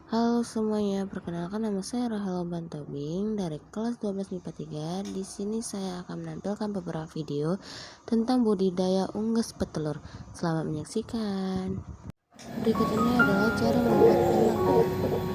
Halo semuanya, perkenalkan nama saya Rahel Bantobing dari kelas 12 MIPA 3. Di sini saya akan menampilkan beberapa video tentang budidaya unggas petelur. Selamat menyaksikan. Berikut ini adalah cara membuat penahan.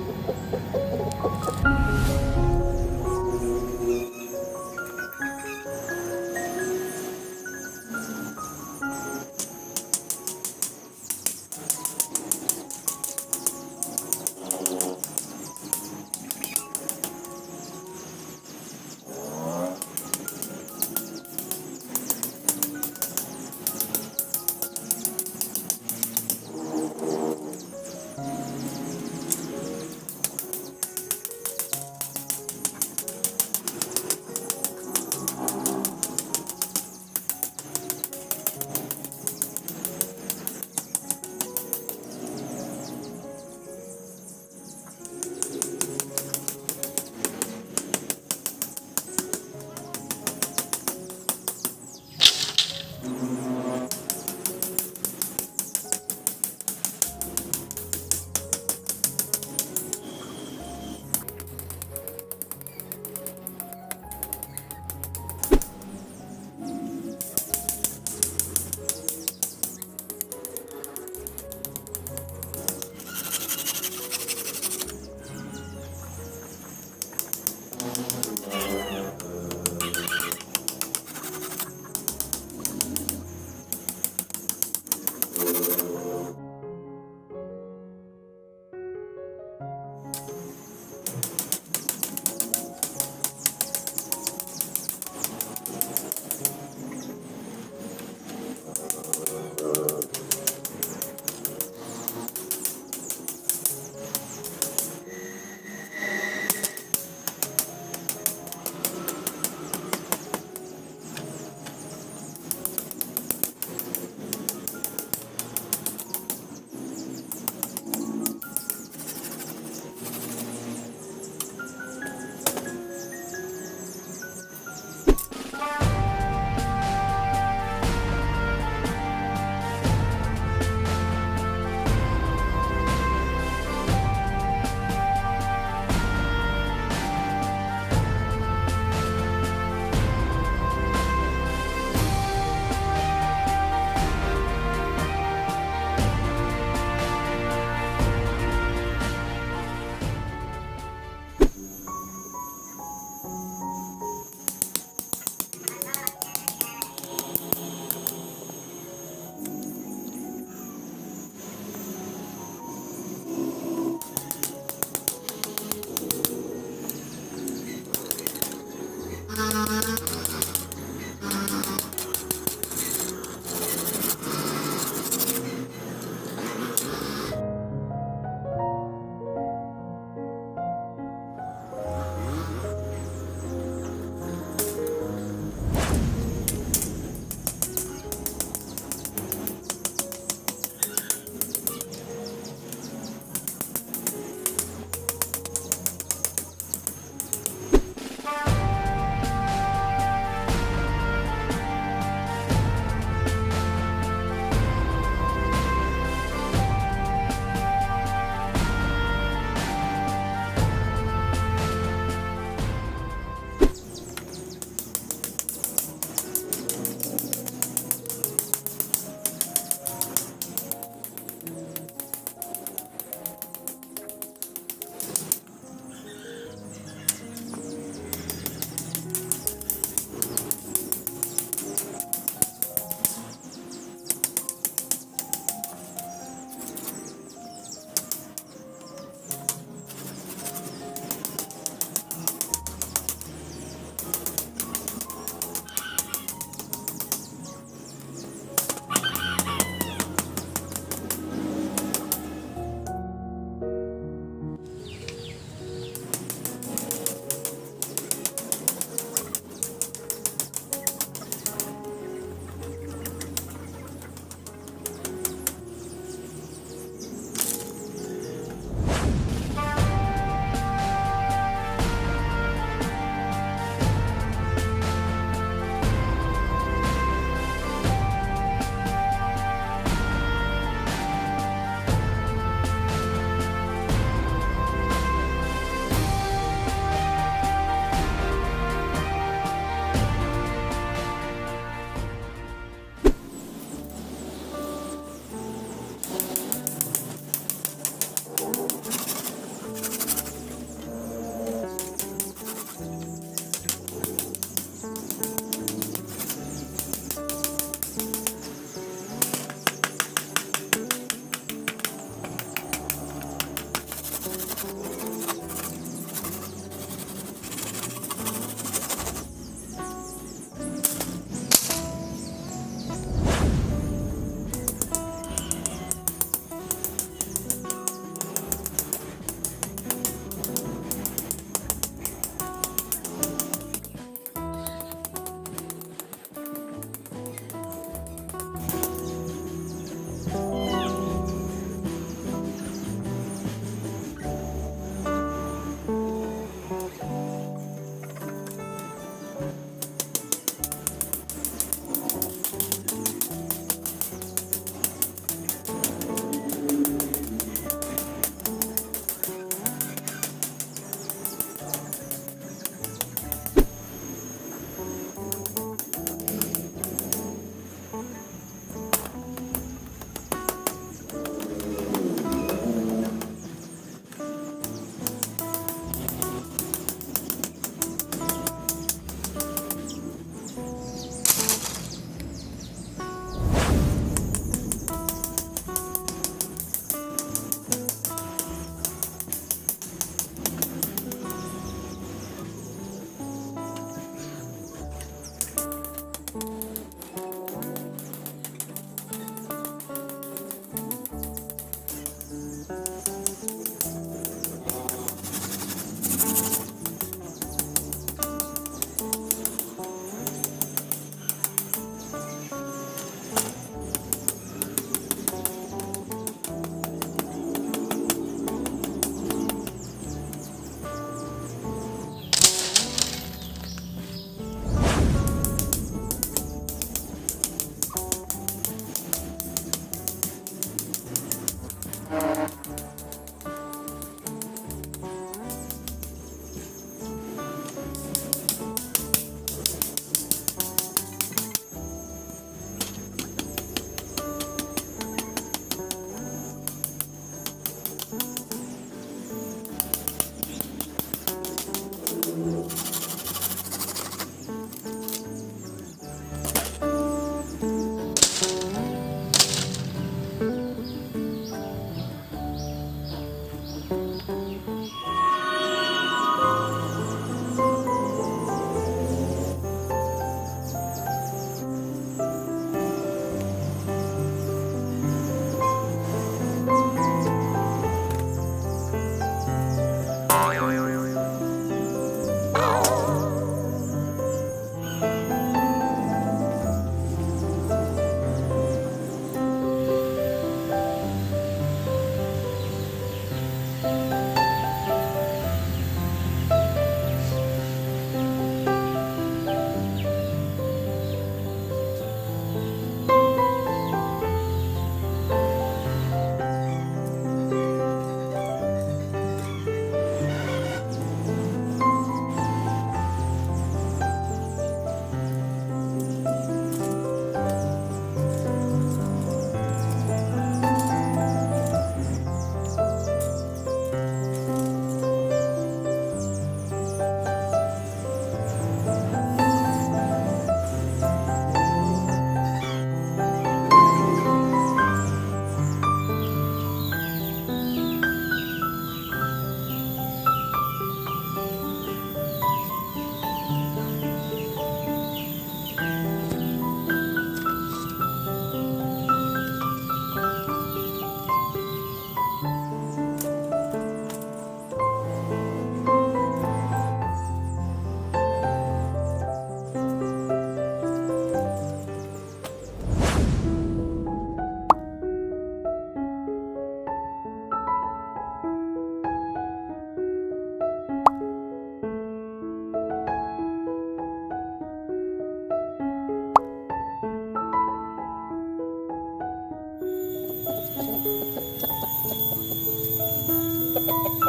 Pada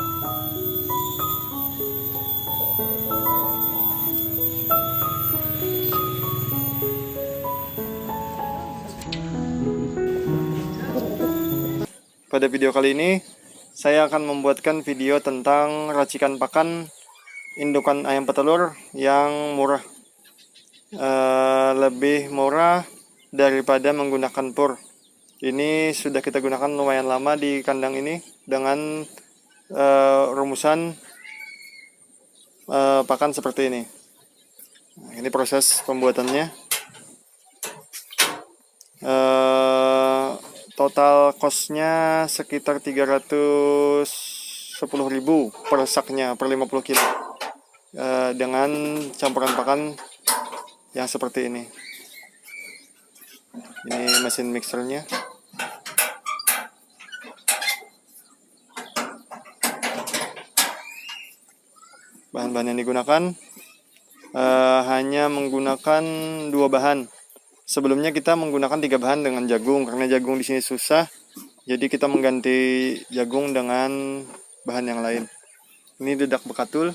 video kali ini, saya akan membuatkan video tentang racikan pakan indukan ayam petelur yang murah. Lebih murah daripada menggunakan pur. Ini sudah kita gunakan lumayan lama di kandang ini dengan rumusan pakan seperti ini. Nah, ini proses pembuatannya. Total costnya sekitar 310.000 per saknya per 50 kilo dengan campuran pakan yang seperti ini. Ini mesin mixernya. Bahan-bahan yang digunakan hanya menggunakan 2 bahan. Sebelumnya kita menggunakan 3 bahan dengan jagung karena jagung di sini susah. Jadi kita mengganti jagung dengan bahan yang lain. Ini dedak bekatul.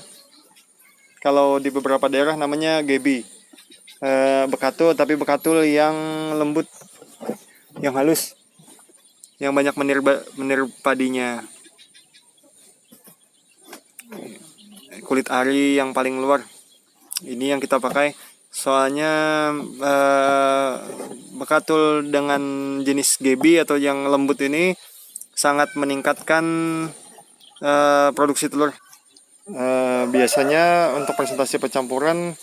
Kalau di beberapa daerah namanya gebi. Bekatul, tapi bekatul yang lembut, yang halus, yang banyak menir padinya. Kulit ari yang paling luar. Ini yang kita pakai. Soalnya bekatul dengan jenis gebi atau yang lembut ini sangat meningkatkan produksi telur. Biasanya untuk presentasi pencampuran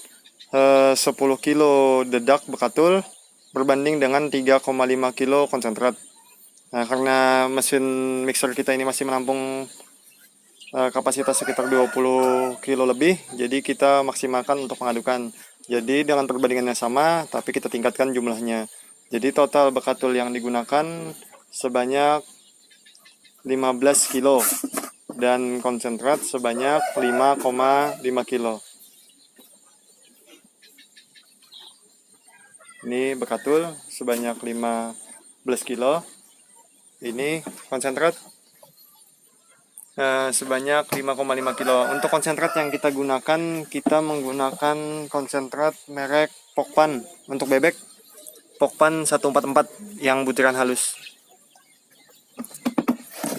10 kilo dedak bekatul berbanding dengan 3,5 kilo konsentrat. Nah, karena mesin mixer kita ini masih menampung kapasitas sekitar 20 kilo lebih, jadi kita maksimalkan untuk mengadukan. Jadi dengan perbandingan yang sama, tapi kita tingkatkan jumlahnya. Jadi total bekatul yang digunakan sebanyak 15 kilo dan konsentrat sebanyak 5,5 kilo. Ini bekatul sebanyak 15 kilo. Ini konsentrat sebanyak 5,5 kilo. Untuk konsentrat yang kita gunakan, kita menggunakan konsentrat merek Pokpan untuk bebek. Pokpan 144 yang butiran halus.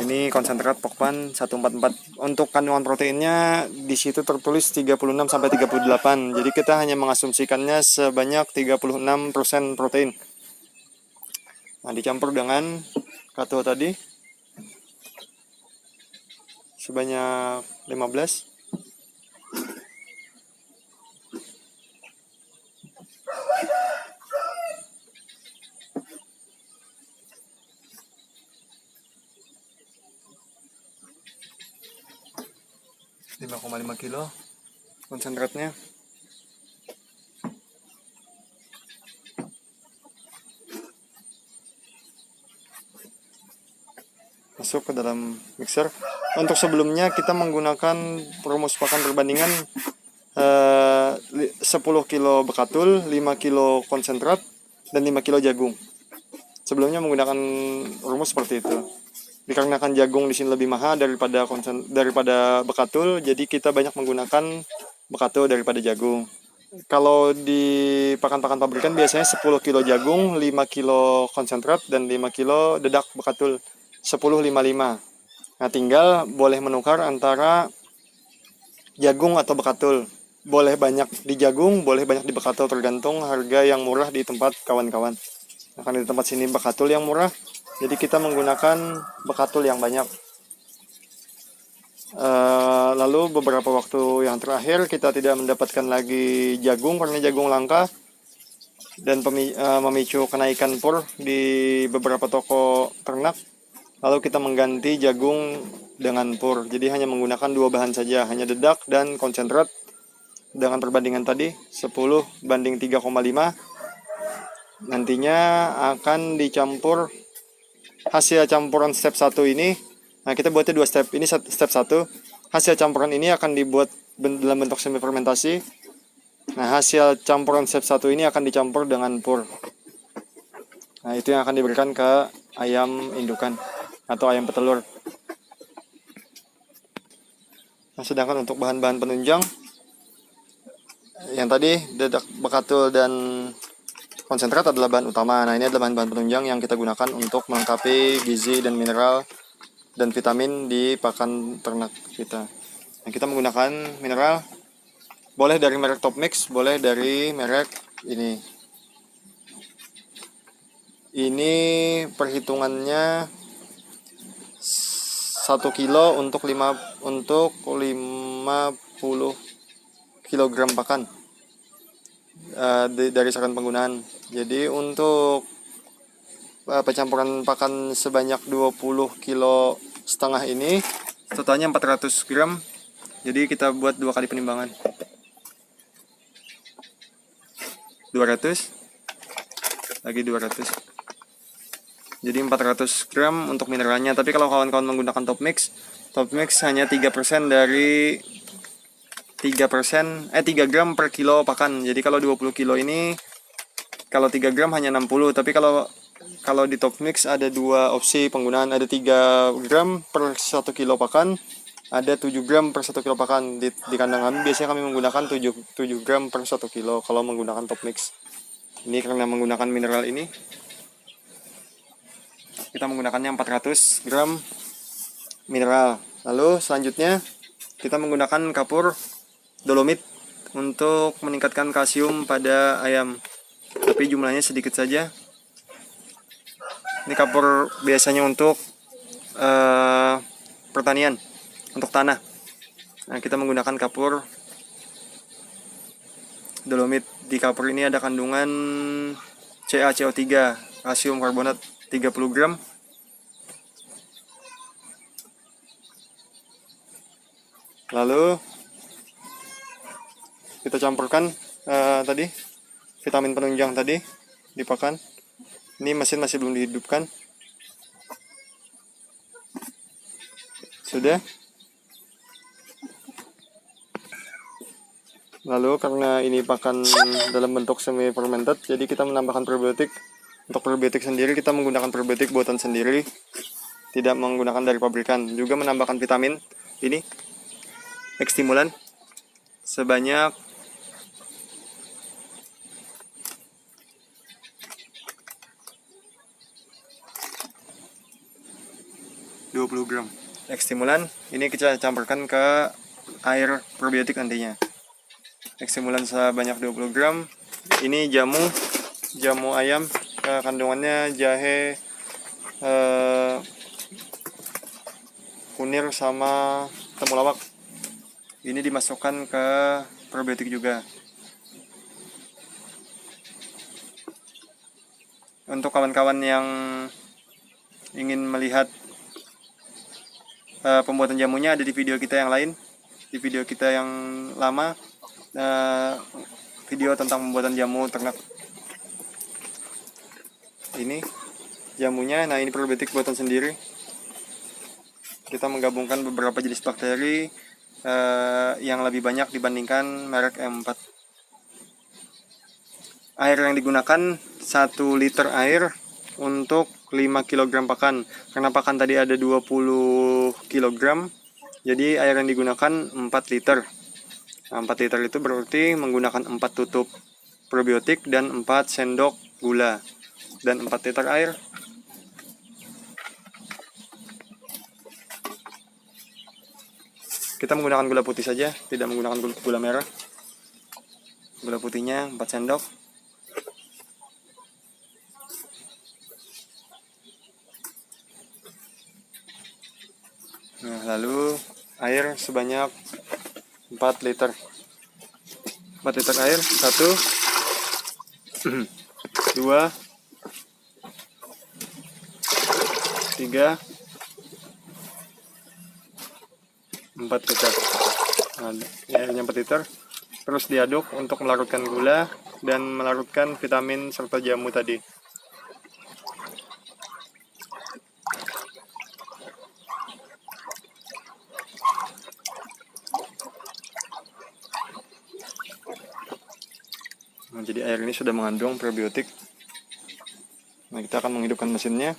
Ini konsentrat Pokpan 144. Untuk kandungan proteinnya di situ tertulis 36 sampai 38. Jadi kita hanya mengasumsikannya sebanyak 36% protein. Nah, dicampur dengan kato tadi sebanyak 15. ,5 kilo konsentratnya. Masuk ke dalam mixer. Untuk sebelumnya kita menggunakan rumus pakan perbandingan 10 kilo bekatul, 5 kilo konsentrat, dan 5 kilo jagung. Sebelumnya menggunakan rumus seperti itu. Dikarenakan jagung di sini lebih mahal daripada bekatul, jadi kita banyak menggunakan bekatul daripada jagung. Kalau di pakan-pakan pabrikan biasanya 10 kilo jagung, 5 kilo konsentrat, dan 5 kilo dedak bekatul. 10-5-5. Nah, tinggal boleh menukar antara jagung atau bekatul. Boleh banyak di jagung, boleh banyak di bekatul, tergantung harga yang murah di tempat kawan-kawan. Nah, karena di tempat sini bekatul yang murah, jadi kita menggunakan bekatul yang banyak. Lalu beberapa waktu yang terakhir kita tidak mendapatkan lagi jagung karena jagung langka dan memicu kenaikan pur di beberapa toko ternak. Lalu kita mengganti jagung dengan pur. Jadi hanya menggunakan 2 bahan saja, hanya dedak dan konsentrat. Dengan perbandingan tadi 10:3,5. Nantinya akan dicampur hasil campuran step 1 ini. Nah, kita buatnya 2 step. Ini step 1. Hasil campuran ini akan dibuat dalam bentuk semi fermentasi. Nah, hasil campuran step 1 ini akan dicampur dengan pur. Nah, itu yang akan diberikan ke ayam indukan atau ayam petelur. Nah, sedangkan untuk bahan-bahan penunjang yang tadi dedak bekatul dan konsentrat adalah bahan utama. Nah, ini adalah bahan-bahan penunjang yang kita gunakan untuk melengkapi gizi dan mineral dan vitamin di pakan ternak kita. Nah, kita menggunakan mineral boleh dari merek Top Mix, boleh dari merek ini. Ini perhitungannya 1 kilo untuk 50 kilogram pakan dari saran penggunaan. Jadi untuk pencampuran pakan sebanyak 20 kilo setengah ini totalnya 400 gram. Jadi kita buat 2 kali penimbangan. 200 lagi 200. Jadi 400 gram untuk mineralnya. Tapi kalau kawan-kawan menggunakan Top Mix hanya 3% dari 3% 3 gram per kilo pakan. Jadi kalau 20 kilo ini kalau 3 gram hanya 60. Tapi kalau di Top Mix ada 2 opsi penggunaan, ada 3 gram per 1 kilo pakan, ada 7 gram per 1 kilo pakan. Di kandang kami biasanya kami menggunakan 7 gram per 1 kilo kalau menggunakan Top Mix. Ini karena menggunakan mineral ini kita menggunakannya 400 gram mineral. Lalu selanjutnya kita menggunakan kapur dolomit untuk meningkatkan kalsium pada ayam, tapi jumlahnya sedikit saja. Ini kapur biasanya untuk pertanian, untuk tanah. Nah, kita menggunakan kapur dolomit. Di kapur ini ada kandungan CaCO3, kalsium karbonat 30 gram. Lalu kita campurkan tadi vitamin penunjang tadi di pakan. Ini mesin masih belum dihidupkan. Sudah. Lalu karena ini pakan dalam bentuk semi fermented, jadi kita menambahkan probiotik. Untuk probiotik sendiri kita menggunakan probiotik buatan sendiri, tidak menggunakan dari pabrikan. Juga menambahkan vitamin ini ekstimulan sebanyak 20 gram. Ekstimulan ini kita campurkan ke air probiotik nantinya. Ekstimulan sebanyak 20 gram. Ini jamu ayam, kandungannya jahe, kunir sama temulawak. Ini dimasukkan ke probiotik juga. Untuk kawan-kawan yang ingin melihat pembuatan jamunya, ada di video kita yang lain, di video kita yang lama, video tentang pembuatan jamu ternak. Ini jamunya. Nah, ini probiotik buatan sendiri. Kita menggabungkan beberapa jenis bakteri yang lebih banyak dibandingkan merek M4. Air yang digunakan 1 liter air untuk 5 kg pakan. Karena pakan tadi ada 20 kg, jadi air yang digunakan 4 liter. Nah, 4 liter itu berarti menggunakan 4 tutup probiotik dan 4 sendok gula. Dan 4 liter air. Kita menggunakan gula putih saja, tidak menggunakan gula merah. Gula putihnya 4 sendok. Nah, lalu air sebanyak 4 liter. 4 liter air, 1, 2, 3, 4 liter. Nah, airnya 4 liter. Terus diaduk untuk melarutkan gula dan melarutkan vitamin serta jamu tadi. Nah, jadi air ini sudah mengandung probiotik. Nah, kita akan menghidupkan mesinnya.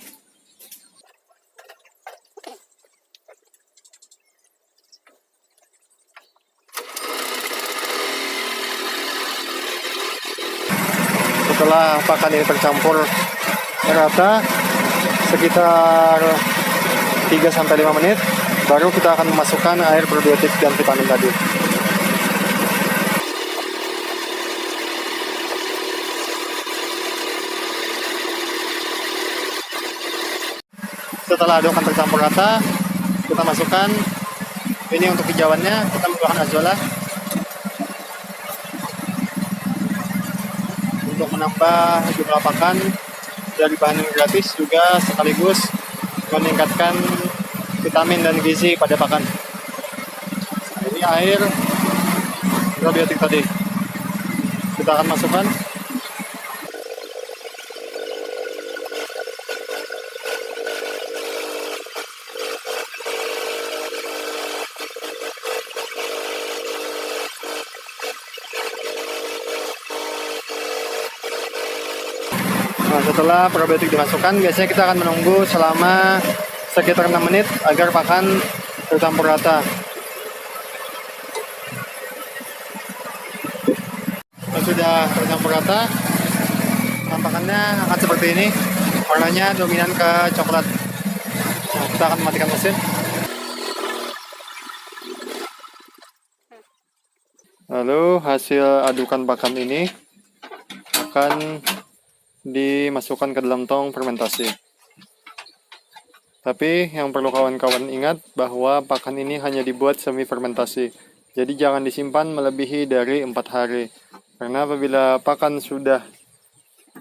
setelah pakan ini tercampur rata sekitar 3-5 menit, baru kita akan memasukkan air probiotik dan vitamin tadi. Setelah adonan tercampur rata, kita masukkan ini untuk hijauannya, kita menggunakan azolla untuk menambah jumlah pakan dari bahan yang gratis, juga sekaligus meningkatkan vitamin dan gizi pada pakan. Nah, ini air probiotik tadi kita akan masukkan. Nah, setelah probiotik dimasukkan, biasanya kita akan menunggu selama sekitar 6 menit agar pakan tercampur rata. Kalau sudah tercampur rata, tampakannya akan seperti ini. Warnanya dominan ke coklat. Nah, kita akan matikan mesin. Lalu hasil adukan pakan ini akan dimasukkan ke dalam tong fermentasi. Tapi yang perlu kawan-kawan ingat bahwa pakan ini hanya dibuat semi fermentasi. Jadi jangan disimpan melebihi dari 4 hari. Karena apabila pakan sudah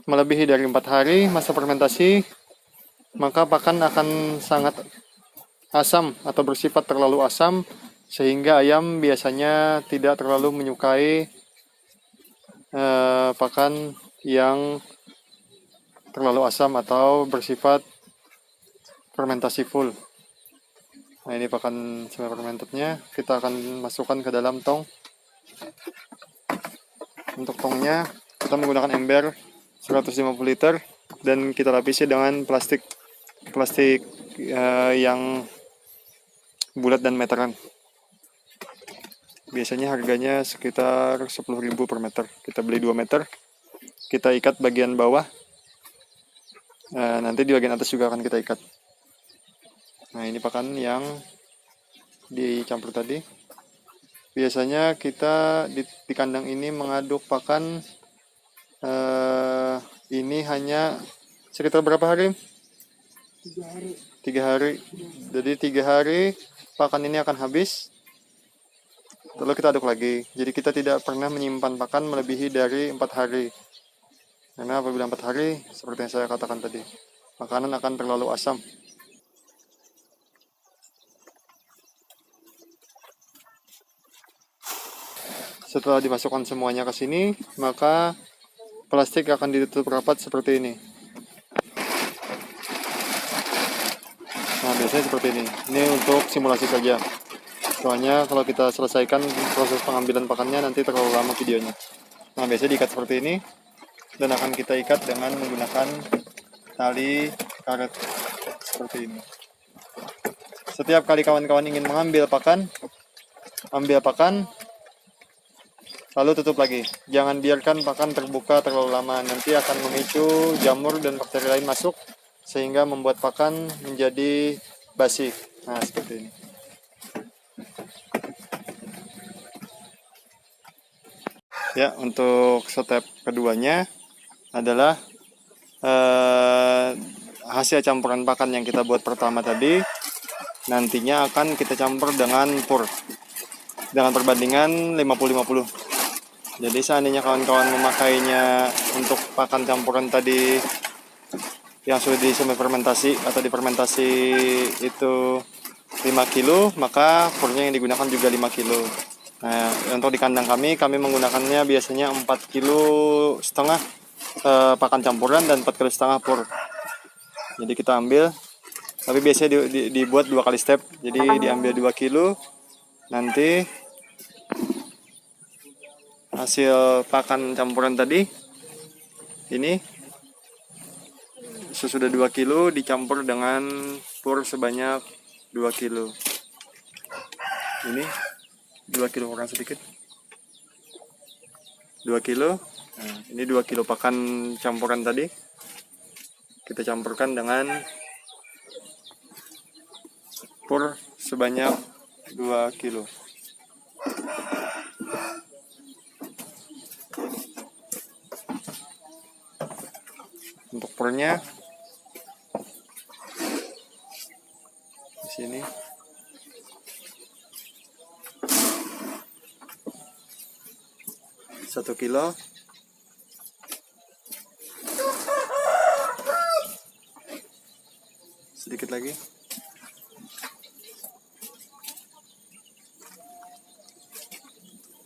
melebihi dari 4 hari masa fermentasi, maka pakan akan sangat asam atau bersifat terlalu asam, sehingga ayam biasanya tidak terlalu menyukai pakan yang terlalu asam atau bersifat fermentasi full. Nah, ini pakan semi fermentednya, kita akan masukkan ke dalam tong. Untuk tongnya kita menggunakan ember 150 liter dan kita lapisi dengan plastik yang bulat dan meteran. Biasanya harganya sekitar 10.000 per meter. Kita beli 2 meter, kita ikat bagian bawah. Nanti di bagian atas juga akan kita ikat. Nah, ini pakan yang dicampur tadi. Biasanya kita di kandang ini mengaduk pakan ini hanya sekitar berapa hari? 3 hari. 3 hari. Jadi 3 hari pakan ini akan habis. Lalu kita aduk lagi. Jadi kita tidak pernah menyimpan pakan melebihi dari 4 hari. Karena apabila 4 hari, seperti yang saya katakan tadi, makanan akan terlalu asam. Setelah dimasukkan semuanya ke sini, maka plastik akan ditutup rapat seperti ini. Nah, biasanya seperti ini. Ini untuk simulasi saja. Soalnya kalau kita selesaikan proses pengambilan pakannya nanti terlalu lama videonya. Nah, biasanya diikat seperti ini. Dan akan kita ikat dengan menggunakan tali karet seperti ini. Setiap kali kawan-kawan ingin mengambil pakan, ambil pakan, lalu tutup lagi. Jangan biarkan pakan terbuka terlalu lama, nanti akan memicu jamur dan bakteri lain masuk, sehingga membuat pakan menjadi basi. Nah, seperti ini. Ya, untuk step keduanya adalah hasil campuran pakan yang kita buat pertama tadi nantinya akan kita campur dengan pur dengan perbandingan 50-50. Jadi seandainya kawan-kawan memakainya untuk pakan campuran tadi yang sudah di semi fermentasi atau difermentasi itu 5 kilo, maka purnya yang digunakan juga 5 kilo. Nah, untuk di kandang kami menggunakannya biasanya 4,5 kilo pakan campuran dan 4,5 kilo pur. Jadi kita ambil, tapi biasanya dibuat 2 kali step. Jadi diambil 2 kilo, nanti hasil pakan campuran tadi ini sesudah 2 kilo dicampur dengan pur sebanyak 2 kilo. Ini 2 kilo kurang sedikit. 2 kilo Nah, ini 2 kilo pakan campuran tadi. Kita campurkan dengan pur sebanyak 2 kilo. Untuk purnya di sini. Satu kilo. Sedikit lagi.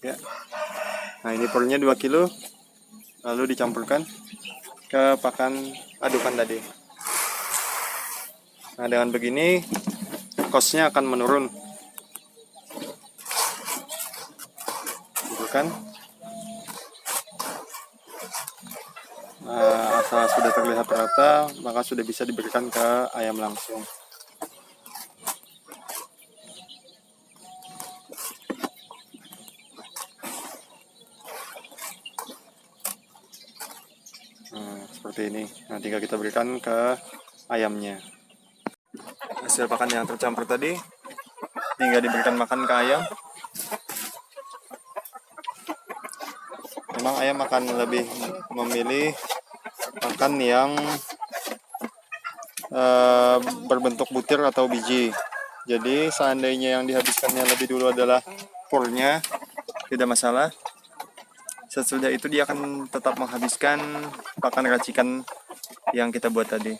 Ya. Nah, ini purnya 2 kilo. Lalu dicampurkan ke pakan adukan tadi. Nah, dengan begini kosnya akan menurun. Gitu kan? Asal sudah terlihat rata, maka sudah bisa diberikan ke ayam langsung. Nah, seperti ini. Nah, tinggal kita berikan ke ayamnya. Hasil pakan yang tercampur tadi tinggal diberikan makan ke ayam. Memang ayam akan lebih memilih makan yang berbentuk butir atau biji. Jadi seandainya yang dihabiskannya lebih dulu adalah purnya, tidak masalah. Sesudah itu dia akan tetap menghabiskan pakan racikan yang kita buat tadi.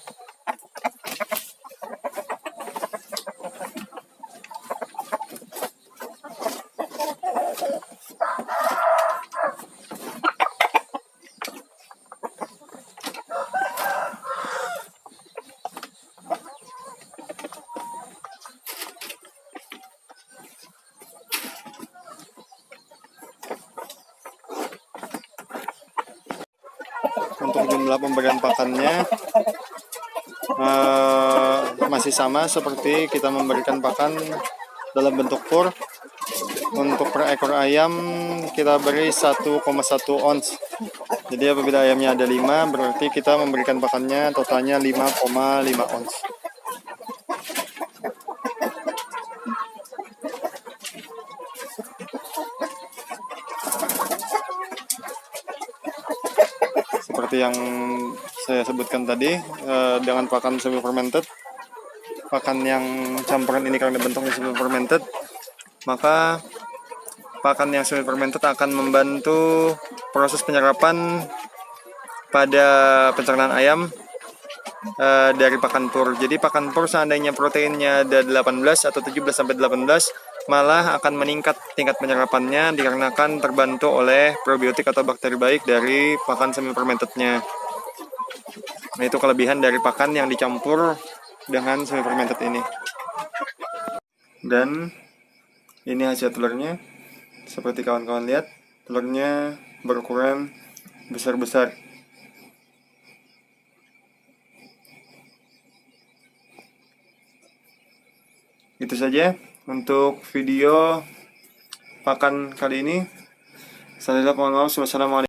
Untuk jumlah pemberian pakannya masih sama seperti kita memberikan pakan dalam bentuk pur. Untuk per ekor ayam kita beri 1,1 ons. Jadi apabila ayamnya ada 5, berarti kita memberikan pakannya totalnya 5,5 ons. Seperti yang saya sebutkan tadi, dengan pakan semi fermented, pakan yang campuran ini karena bentuknya semi fermented, maka pakan yang semi fermented akan membantu proses penyerapan pada pencernaan ayam dari pakan pur. Jadi pakan pur seandainya proteinnya ada 18 atau 17 sampai 18, malah akan meningkat tingkat penyerapannya dikarenakan terbantu oleh probiotik atau bakteri baik dari pakan semi fermentednya. Nah, itu kelebihan dari pakan yang dicampur dengan semi fermented ini. Dan ini hasil telurnya. Seperti kawan-kawan lihat, telurnya berukuran besar-besar. Itu saja untuk video pakan kali ini. Saya mohon maaf. Wassalamualaikum.